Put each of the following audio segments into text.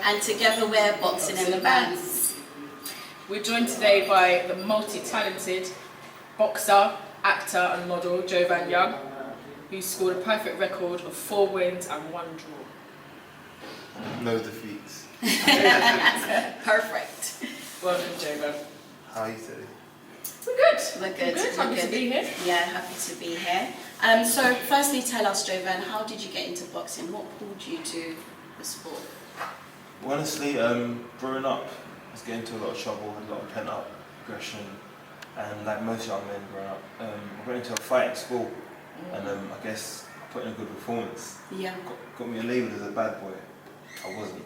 And together we're Boxing in the Bantz. We're joined today by the multi-talented boxer, actor and model Jovan Young, who scored a perfect record of 4 wins and 1 draw. No defeats. Perfect. Welcome, Jovan. How are you today? We're good. We're good. We're good. Happy to be here. Yeah, happy to be here. So firstly, tell us, Jovan, how did you get into boxing? What pulled you to the sport? Well, honestly, growing up, I was getting into a lot of trouble, had a lot of pent-up aggression, and like most young men growing up, I got into a fight at school, and I guess I put in a good performance. Yeah. Got me labelled as a bad boy. I wasn't,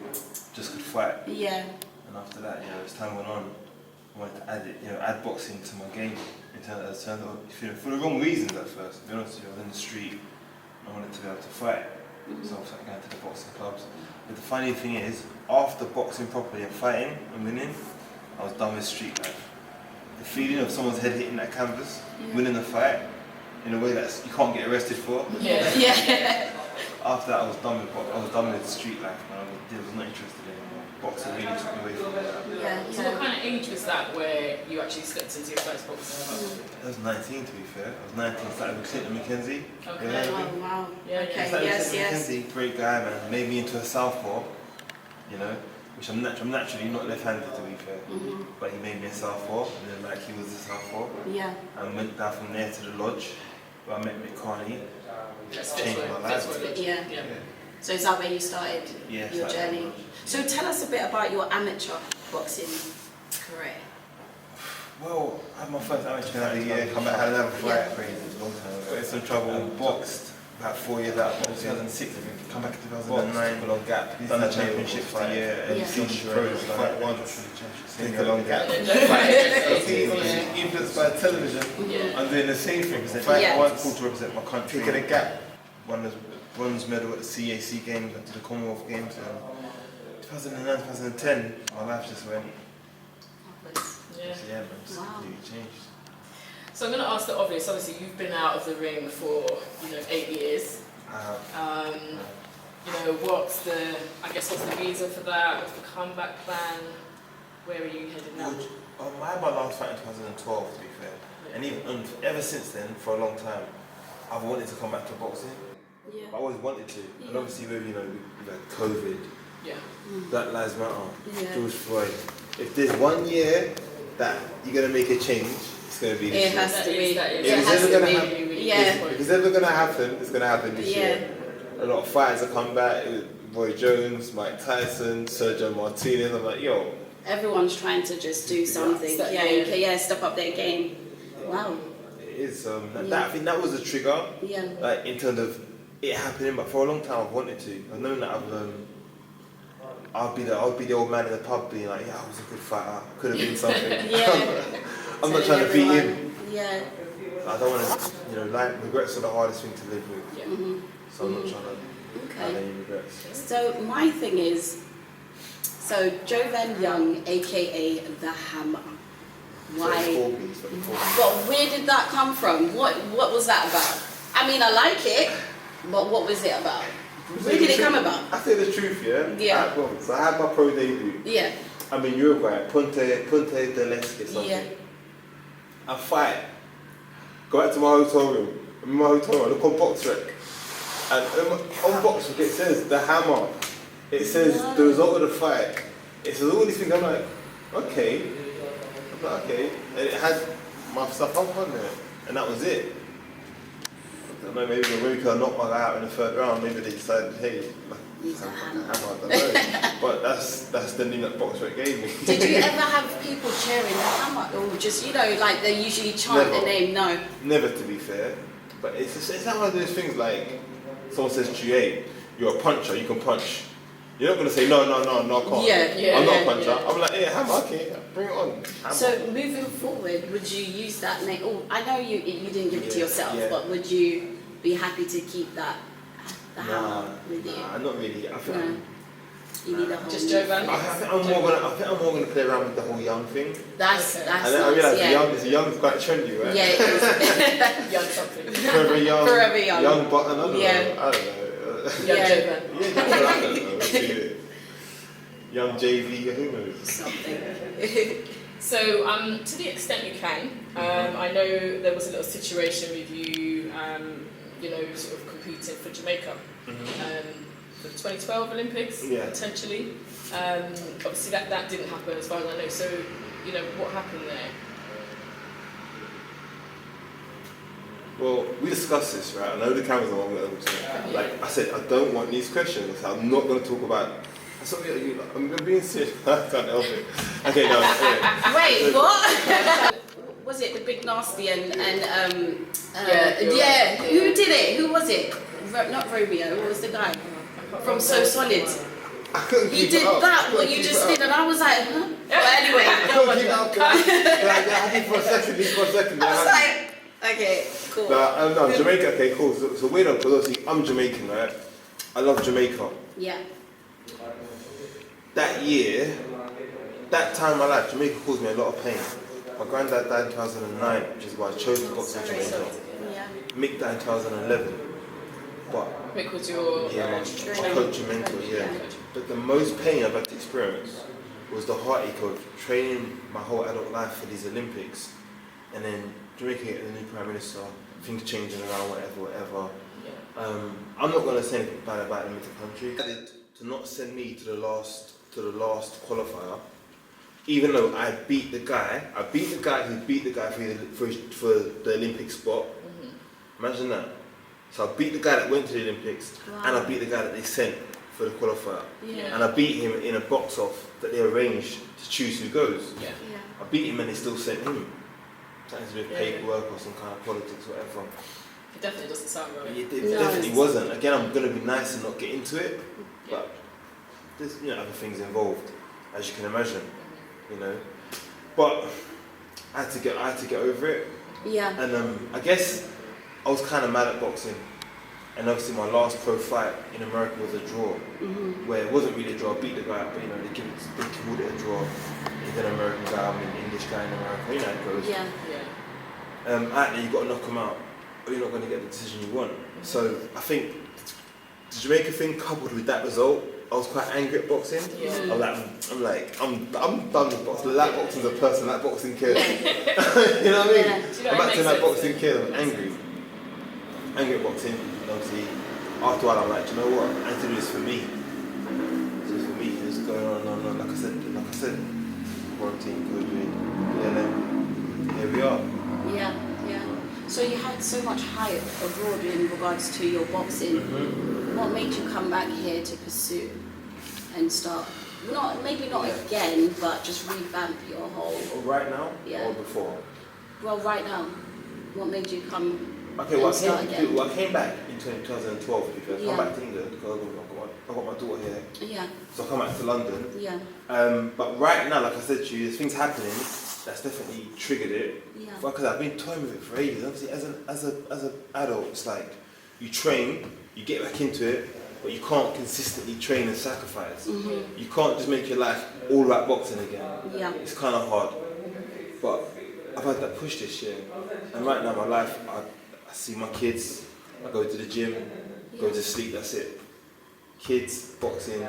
just could fight. Yeah. And after that, as time went on, I wanted to add it, add boxing to my game. In terms of, for the wrong reasons at first. To be honest with you, I was in the street, and I wanted to be able to fight. So I was going to the boxing clubs. But the funny thing is, after boxing properly and fighting and winning, I was done with street life. The feeling of someone's head hitting that canvas, winning the fight, in a way that you can't get arrested for. Yeah. Yeah. After that, I was done with street life, and I was not interested in boxing. Really took me away from that. Yeah. So what kind of age was that where you actually stepped into your first boxing club? I was 19, to be fair. I was 19, started with Clinton McKenzie. Okay. Oh, wow. Yeah, Okay, Started with yes, Clinton yes. McKenzie, great guy, man. Made me into a southpaw, which I'm naturally not left-handed, to be fair. But he made me a southpaw, and then like he was a southpaw. Yeah. And went down from there to the lodge, where I met Mick Carney. Changed my life. Yeah. So is that where you started your journey? So tell us a bit about your amateur boxing career. Well, I had my first amateur of the year, come back, had another fight, got in some trouble, boxed about 4 years out, 2006 I think, come back in 2009, took a long gap, done the championships the year, and fight once, take a long gap. Influenced by television, I'm doing the same thing, fight once, called to represent my country, taking a gap, won the bronze medal at the CAC games, went to the Commonwealth Games, and 2009, 2010, my life just went. Yeah, man, it's completely changed. So I'm going to ask the obvious. Obviously, you've been out of the ring for 8 years. What's the reason for that? What's the comeback plan? Where are you headed now? I had my last fight in 2012, to be fair, and even ever since then, for a long time, I've wanted to come back to boxing. Yeah. I always wanted to, and obviously with COVID, Black Lives Matter, George Floyd. If there's 1 year that you're gonna make a change, it's gonna be this year. Has to be. If it's ever gonna happen, it's gonna happen this year. A lot of fighters have come back. Roy Jones, Mike Tyson, Sergio Martinez. I'm like, yo. Everyone's trying to just do something. Step up their game. Wow. It is. I think that was a trigger. Yeah. Like in terms of it happening, but for a long time I've wanted to. I've known that I'll be the old man in the pub being like, I was a good fighter, could have been something. I'm not trying to beat him. Yeah. I don't want to, regrets are the hardest thing to live with. Yeah. So I'm not trying to have any regrets. So my thing is, Jovan Young, aka the Hammer. Why? But where did that come from? What was that about? I mean, I like it, but what was it about? Where did it come about? I say the truth, Yeah. So I had my pro debut. Yeah. I'm in Uruguay, Punta del Este or something. Yeah. I fight. Go back to my hotel room. I'm in my hotel room, I look on BoxRec. And on BoxRec it says the Hammer. It says the result of the fight. It says all these things. I'm like, okay. And it had my stuff up on there. And that was it. I don't know, maybe because I knocked my guy out in the 3rd round, maybe they decided, hey, he's a hammer. I don't know. But that's the name that BoxRec gave me. Did you ever have people cheering the Hammer? Or just, they usually chant the name? No. Never, to be fair. But it's not one of those things like, someone says to you, hey, you're a puncher, you can punch. You're not going to say, no, I can't. I'm not a puncher. I'm like, yeah, Hammer, okay, bring it on. Hammer. So moving forward, would you use that name? Oh, I know you didn't give it to yourself, but would you be happy to keep the Hammer with you? Nah, not really. I think you need a whole just Jovan. I think I'm more gonna play around with the whole young thing. That's and then I realise the young is quite trendy, right? Yeah, it is. Young something. Forever young. Forever young. Young button. I don't know. Young Jovan. I don't know. young JV, who knows? Something. So, to the extent you can, I know there was a little situation with you, you know, sort of competing for Jamaica for the 2012 Olympics, potentially. Obviously, that didn't happen as far as I know. So, you know, what happened there? Well, we discussed this, right? I know the cameras are on, like I said, I don't want these questions. I'm not going to talk about. I'm being serious. I can't help it. Okay, no. Anyway. Wait, what? Was it the Big Nasty and yeah? Who did it? Who was it? Not Romeo. What was the guy from So Solid? He did that. What you just did, and I was like, huh? But anyway, go on. For a second. I was like, okay, cool. No, Jamaica. Okay, cool. So weird because obviously I'm Jamaican, right? I love Jamaica. Yeah. That year, that time in my life, Jamaica caused me a lot of pain. My granddad died in 2009, which is why I chose to box in Jamaica. Yeah. Mick died in 2011. But Mick was your my coach and mentor, But the most pain I've had to experience was the heartache of training my whole adult life for these Olympics, and then Jamaica getting a new prime minister, things changing around, whatever. I'm not going to say anything bad about them as a country. To not send me to the last qualifier, even though I beat the guy who beat the guy for the Olympic spot. Imagine that. So I beat the guy that went to the Olympics, and I beat the guy that they sent for the qualifier. And I beat him in a box off that they arranged to choose who goes. I beat him and they still sent him. Something to do with paperwork or some kind of politics, whatever. It definitely doesn't sound right. It definitely wasn't. Again, I'm going to be nice and not get into it, but there's other things involved, as you can imagine, you know. But I had to get over it. Yeah. And I guess I was kind of mad at boxing, and obviously my last pro fight in America was a draw, where it wasn't really a draw. I beat the guy, but you know they called it a draw. He's an American guy, I'm an English guy in America. You know how it goes. Out there you got to knock him out, or you're not going to get the decision you want. So I think the Jamaica thing coupled with that result, I was quite angry at boxing. I'm done with boxing. That boxing's a person. That boxing kills. You know what I mean? I'm back to that boxing kills. I'm angry at boxing. And obviously, after a while, I'm like, do you know what? I need to do this for me. This is for me. It's going on. Like I said, quarantine, COVID, here we are. Yeah. So you had so much hype abroad in regards to your boxing. What made you come back here to pursue and start? Maybe not again, but just revamp your whole. Right now, or before? Well, right now. What made you come? Okay, well, I came back in 2012 because I come back to England because I got my daughter here. Yeah. So I come back to London. Yeah. But right now, like I said to you, there's things happening that's definitely triggered it. Yeah. Because I've been toying with it for ages. Obviously, as an adult, it's like you train, you get back into it, but you can't consistently train and sacrifice. You can't just make your life all about boxing again. Yeah. It's kind of hard. But I've had that push this year, and right now my life, I see my kids, I go to the gym, go to sleep, that's it. Kids, boxing,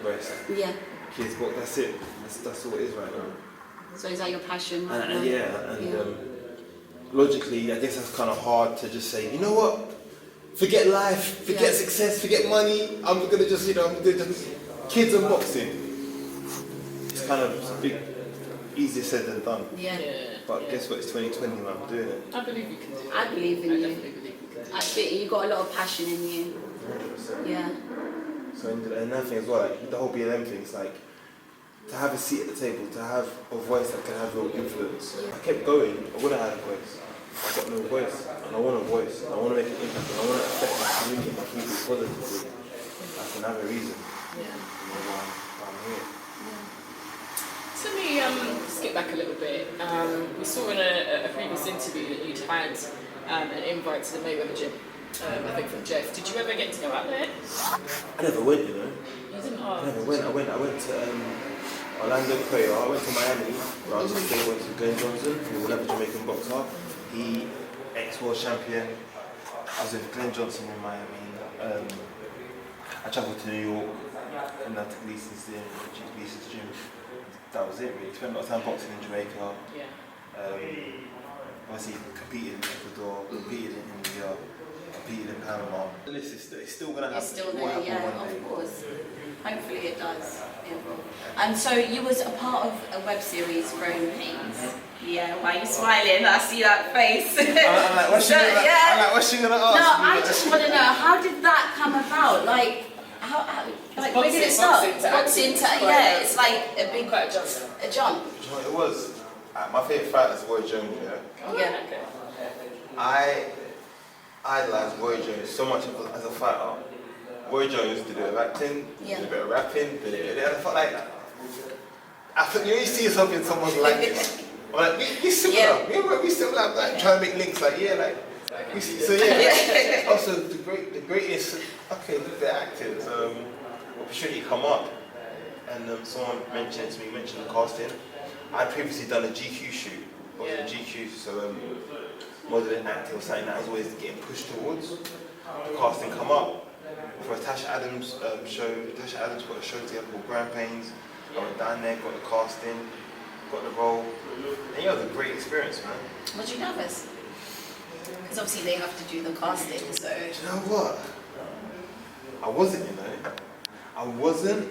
rest. Yeah. Kids, box, that's it. That's all it is right now. So is that your passion? Logically, I guess that's kind of hard to just say, you know what? Forget life, forget success, forget money. I'm gonna just, kids and boxing. It's kind of easier said than done. But guess what? It's 2020, man. I'm doing it. I believe you can do it. I believe in you. Definitely believe you can do it. I think you got a lot of passion in you. 100%. Yeah. So another thing as well, like the whole BLM thing, it's like to have a seat at the table, to have a voice that can have real influence. I kept going. I wouldn't have had a voice. I got no voice, and I want a voice. And I want to make an impact, and I want to affect my community, my people positively. That's another reason. Why I'm here. So let me skip back a little bit. We saw in a previous interview that you'd had an invite to the Mayweather gym, I think from Jeff. Did you ever get to go out there? I never went, you know. You didn't? I never went. I went to Orlando, Prayer. I went to Miami, where I was just went to Glenn Johnson, who was another Jamaican boxer. He, ex-world champion. I was with Glenn Johnson in Miami. I travelled to New York. and I took Lisa's gym. That was it really. Spent a lot of time boxing in Jamaica. Obviously competed in Ecuador, competed in India, competed in Panama. The list is it's still going to happen. It's still It will there, happen yeah, one day. of course. Hopefully it does. It will. And so you was a part of a web series, Growing Pains. Yeah, why are you smiling? I see that face. I'm like, what's she gonna, yeah. I'm like, what's she gonna ask? No, me? I just want to know, how did that come about? Like, like where did it start? Boxing to yeah, it's like a big Quite a jump. a jump. Do you know what it was? My favourite fighter is Roy Jones, yeah? Yeah. Okay. I idolised Roy Jones so much as a fighter. Roy Jones did a bit of acting, did a bit of rapping, did it. And I felt like, you know, you see yourself in someone's likeness. Or like, we similar. Yeah. We similar, like trying to make links, like, yeah, like. So yeah, also the greatest, okay, a bit of acting, so opportunity come up. And someone mentioned the casting. I'd previously done a GQ shoot. I was in GQ, so modelling, acting was something that I was always getting pushed towards. The casting come up for a Tasha Adams show. Tasha Adams got a show together called Grand Pains. I went down there, got the casting, got the role. And yeah, it was a great experience, man. Was you nervous? Because obviously they have to do the casting, so. Do you know what? I wasn't, you know. I wasn't,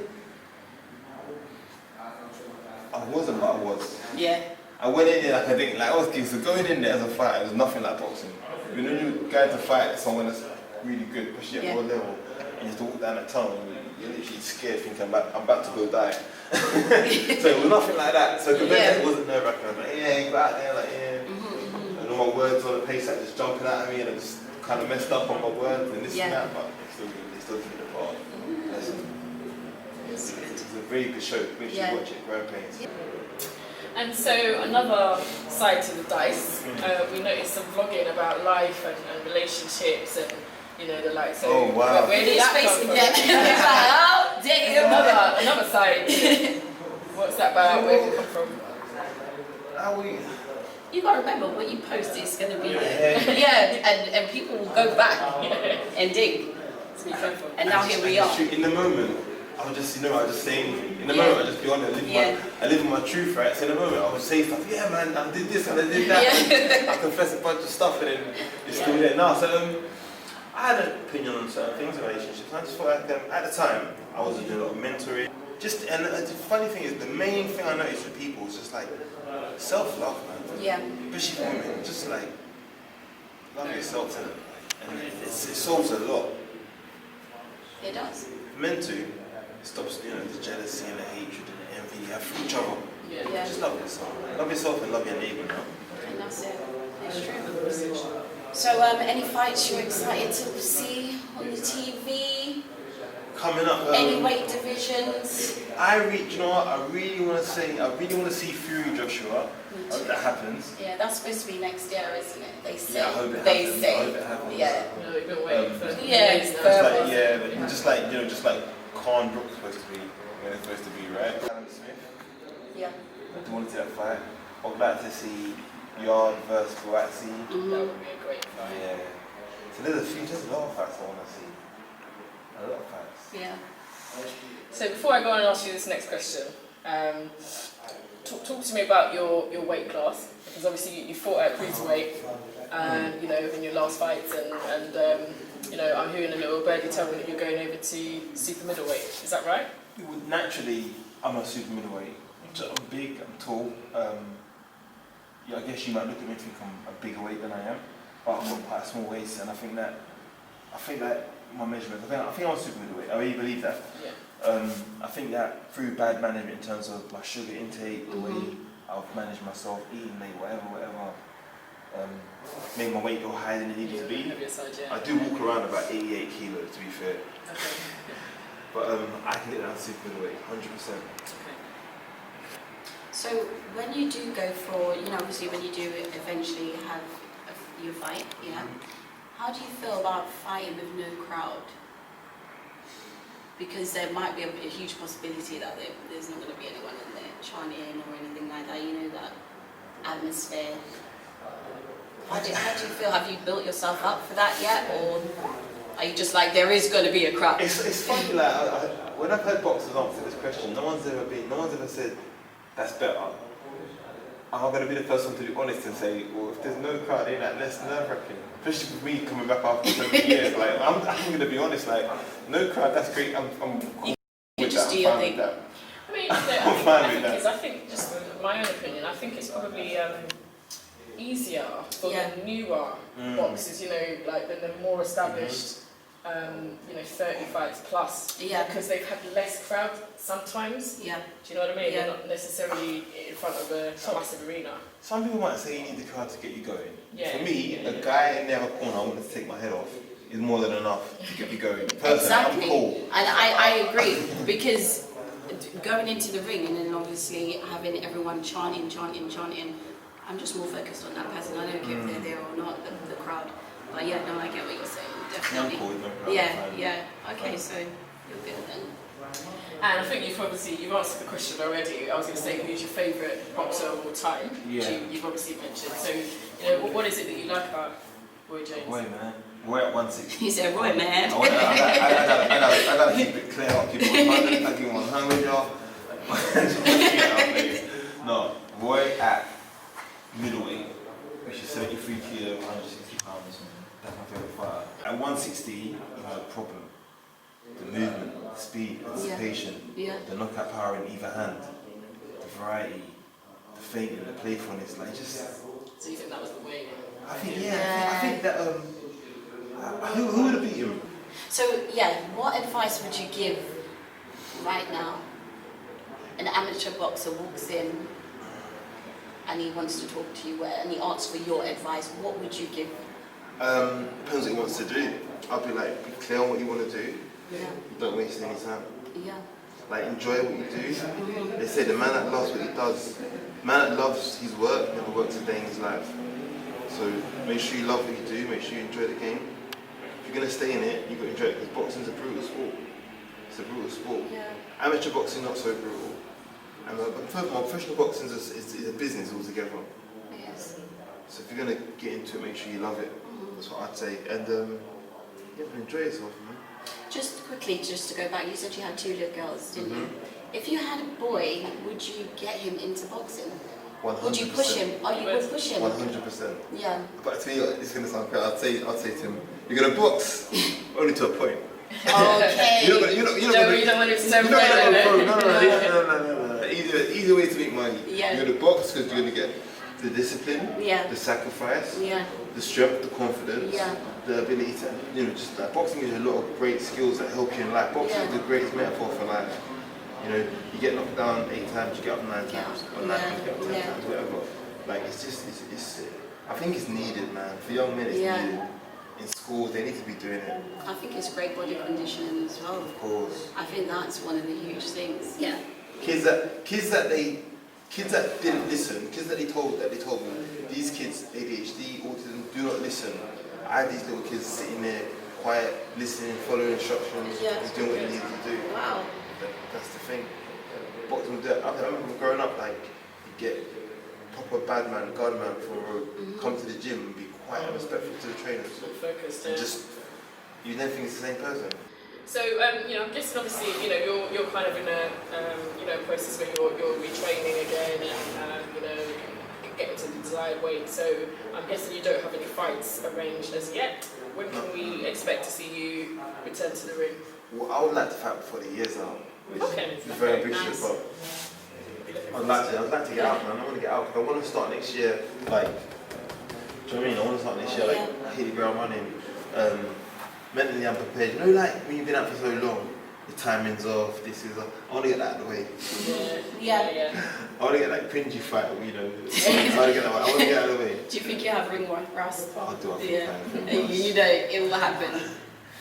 but I was. Yeah. I went in there like I didn't, like I was kidding. So going in there as a fighter, it was nothing like boxing. You know, you go to fight someone that's really good, especially at one level, and you have to walk down that tunnel, and you're literally scared, thinking I'm about to go die. So it was nothing like that. So it wasn't nerve-wracking. I was like, yeah, you go out there, like, yeah. And all my words on the pace, like just jumping out at me, and I just kind of messed up on my words and this and that, but they still give it a part. It's a very good show. Make sure you watch it. Grand Pains. And so another side to the dice, we noticed some vlogging about life and relationships and the like. So oh wow! Where did that come from? Oh damn! Another side. What's that about? Where did it come from? You gotta remember what you post is gonna be there. Yeah, and people will go back and dig. And now here we are. In the moment, I was just saying. In the moment, I just be honest. I live in my truth, right? So in the moment, I would say stuff. Yeah, man, I did this and I did that. I confess a bunch of stuff, and then it's still there now. So I had an opinion on certain things in relationships. I just felt like at the time I was doing a lot of mentoring. And the funny thing is, the main thing I noticed with people was just like self-love, man. Yeah. Especially for women, just like love yourself, and it solves a lot. It does. Men too. It stops, the jealousy and the hatred and the envy you have for each other. Yeah. Just love yourself. Love yourself and love your neighbour, now. And that's it. It's true. So, any fights you're excited to see on the TV? Coming up. Any weight divisions? I really want to see Fury Joshua. I hope that happens. Yeah, that's supposed to be next year, isn't it? They say. Yeah, I hope it they happens. say. I hope it happens. Yeah. No, we've been waiting for just like Khan Brook's supposed to be when it's supposed to be, right? Callum Smith. Yeah. I do want to see that fight. I would like to see Yard versus Boatsi. That would be a great fight. Yeah. So there's a lot of fights I want to see. A lot of fights. Yeah. So before I go on and ask you this next question, talk to me about your weight class, because obviously you fought at cruiserweight, in your last fights, and I'm hearing a little birdie tell me that you're going over to super middleweight. Is that right? Naturally, I'm a super middleweight. I'm big, I'm tall. I guess you might look at me and think I'm a bigger weight than I am, but I've got quite a small waist, and I think that my measurements, I think I'm a super middleweight. I really believe that. Yeah. I think that through bad management in terms of my sugar intake, the way I've managed myself, eating late, whatever, made my weight go higher than it needed to be. I do walk around about 88 kilos, to be fair. Okay. But I can get down to super middleweight, 100%. Okay. So when you do go for, obviously when you do eventually have your fight, how do you feel about fighting with no crowd? Because there might be a huge possibility that there's not going to be anyone in there chanting or anything like that, that atmosphere. How do you feel? Have you built yourself up for that yet, or? Are you just like, there is going to be a crowd? It's funny, like, when I've heard boxers answer this question, no one's ever said, that's better. I'm going to be the first one to be honest and say, well, if there's no crowd, ain't that less nerve-wracking? Especially with me coming back after so many years, like, I'm going to be honest, like, no crowd, that's great, I'm cool with that, I'm fine with that. I mean, I think, just my own opinion, I think it's probably easier for the newer boxers, you know, like the more established, you know, 35 plus. Yeah. Because they've had less crowd sometimes. Yeah. Do you know what I mean? Yeah. They're not necessarily in front of a massive arena. Some people might say you need the crowd to get you going. Yeah. For me, a guy in the other corner, I want to take my head off, is more than enough to get me going. Personally, Exactly. I'm cool. And I agree, because going into the ring and then obviously having everyone chanting, I'm just more focused on that person. I don't care if they're there or not, the crowd. But yeah, no, I get what you're saying, definitely. I'm cool with no crowd. Yeah. Okay, so you're good then. And I think you've answered the question already. I was going to say, who's your favourite boxer of all time? Yeah. You've obviously mentioned. So, you know, what is it that you like about Roy Jones? Roy, man. Roy at 160. He said, Roy, man. I gotta keep it clear. I'll keep it 100. I'll give him 100, y'all. No, Roy at middleweight, which is 73 kilo, 160 pounds. That's my favourite fighter. At 160, he has a problem. The movement, the speed, anticipation, the knockout power in either hand, the variety, the feinting, the playfulness, like just. So you think that was the way? I think that who would have beat him? So yeah, what advice would you give right now? An amateur boxer walks in and he wants to talk to you and he asks for your advice. What would you give? Depends what he wants to do. I'll be like, be clear on what you want to do. Yeah. Don't waste any time. Yeah. Like, enjoy what you do. They say the man that loves what he does, man that loves his work never works a day in his life. So make sure you love what you do, make sure you enjoy the game. If you're going to stay in it, you've got to enjoy it, because boxing's a brutal sport. It's a brutal sport. Yeah. Amateur boxing, not so brutal. And furthermore, professional boxing is a business altogether. Yes. So if you're going to get into it, make sure you love it. That's what I'd say. And enjoy yourself, man. Just quickly, just to go back, you said you had 2 little girls, didn't you? If you had a boy, would you get him into boxing? 100%. Would you push him? Oh, you would push him? 100%. Yeah. But to me, it's going to sound crazy. I'd say to him, you're going to box, only to a point. Okay. You don't want it to sound pro. No. Easy way to make money. Yeah. You're going to box because you're going to get the discipline, Yeah. the sacrifice, Yeah. the strength, the confidence, Yeah. the ability to, just like boxing gives you a lot of great skills that help you in life. Boxing is the greatest metaphor for life. You get knocked down 8 times, you get up 9 times, or 9 times, you get up 10 times, whatever. Like, it's I think it's needed, man. For young men, it's needed. In schools, they need to be doing it. I think it's great body conditioning as well. Of course. I think that's one of the huge things. Yeah. Kids that didn't listen, kids that they told me, these kids, ADHD, autism, do not listen. I had these little kids sitting there, quiet, listening, following instructions, just doing what they needed to do. Wow. That's the thing. Boxing would do it. I remember growing up, like, you get proper bad man, guard man for a road, come to the gym and be quiet and respectful to the trainers. Focused, And just, you never think it's the same person. So, I'm guessing obviously, you're kind of in a, process where you're retraining again and, getting to the desired weight. So, I'm guessing you don't have any fights arranged as yet. When can we expect to see you return to the ring? Well, I would like to fight before the year's out. Okay. It's very ambitious, but I'd like to get out, man. I want to get out because I want to start next year, like, do you know what I mean? I want to start next year, like, hit the ground running. Mentally I'm prepared. Like, when you've been out for so long, the timing's off, this is off. I want to get that out of the way. Yeah. I want to get that cringy fight, I want to get out of the way. Do you think you have ring rust? I do, I think. It will happen.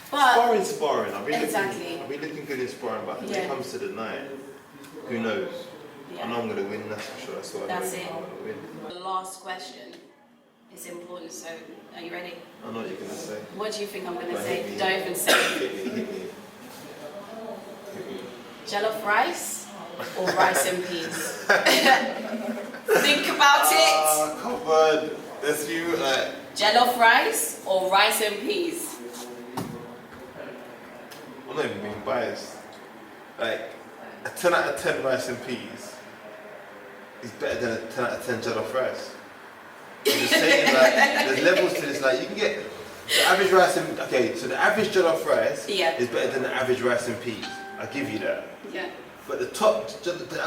But Sparring. I've exactly. been looking good in sparring, but when it comes to the night, who knows? Yeah. I know I'm going to win, that's for sure. That's what I That's know. it. I'm gonna win. The last question is important, so are you ready? I know what you're going to say. What do you think I'm going to Don't say? hit me. Don't even say it. Hit me. Jollof rice or rice and peas? Think about it. Come on. That's you. Jollof rice or rice and peas? not even being biased. Like, a 10 out of 10 rice and peas is better than a 10 out of 10 jollof rice. I'm just saying, like, there's levels to this. Like, you can get the average rice and so the average jollof rice is better than the average rice and peas. I give you that. Yeah. But the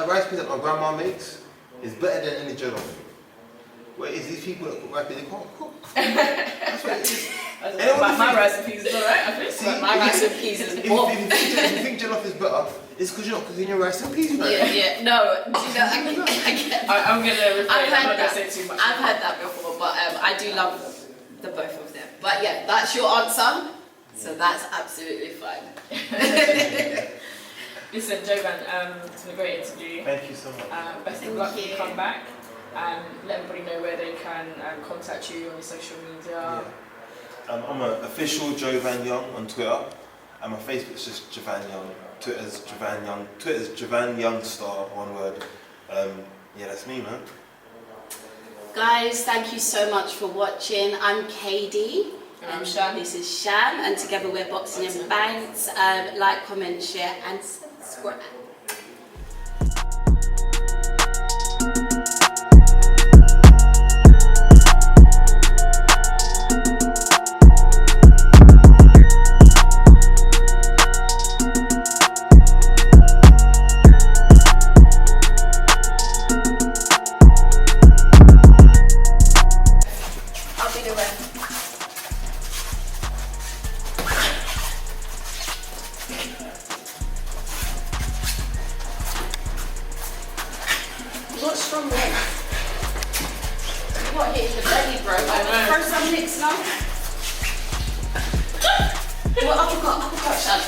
rice peas that my grandma makes is better than any jollof. Whereas these people that cook rice peas, they can't cook. That's what it is. My rice and peas is alright, I think. See, my rice and peas is If bomb. you think jollof is better, it's because you're not cooking your rice and peas, man. Yeah. No, do you know, I get that. I'm going to refrain, I'm not going to say too much. I've heard that before, but I do love the both of them. But yeah, that's your answer, so that's absolutely fine. Listen, Jovan, it's been a great interview. Thank you so much. Best of luck when you come back. Let everybody know where they can contact you on your social media. Yeah. I'm an official Jovan Young on Twitter, and my Facebook's just Jovan Young. Twitter's Jovan Young. Twitter's Jovan Young Star, one word. Yeah, that's me, man. Guys, thank you so much for watching. I'm Katie. And I'm Shan. This is Shan, and together we're Boxing and Bantz. Like, comment, share, and subscribe. What strong legs? You got hit in the belly, bro. Throw some licks now. Well, uppercut, Shan.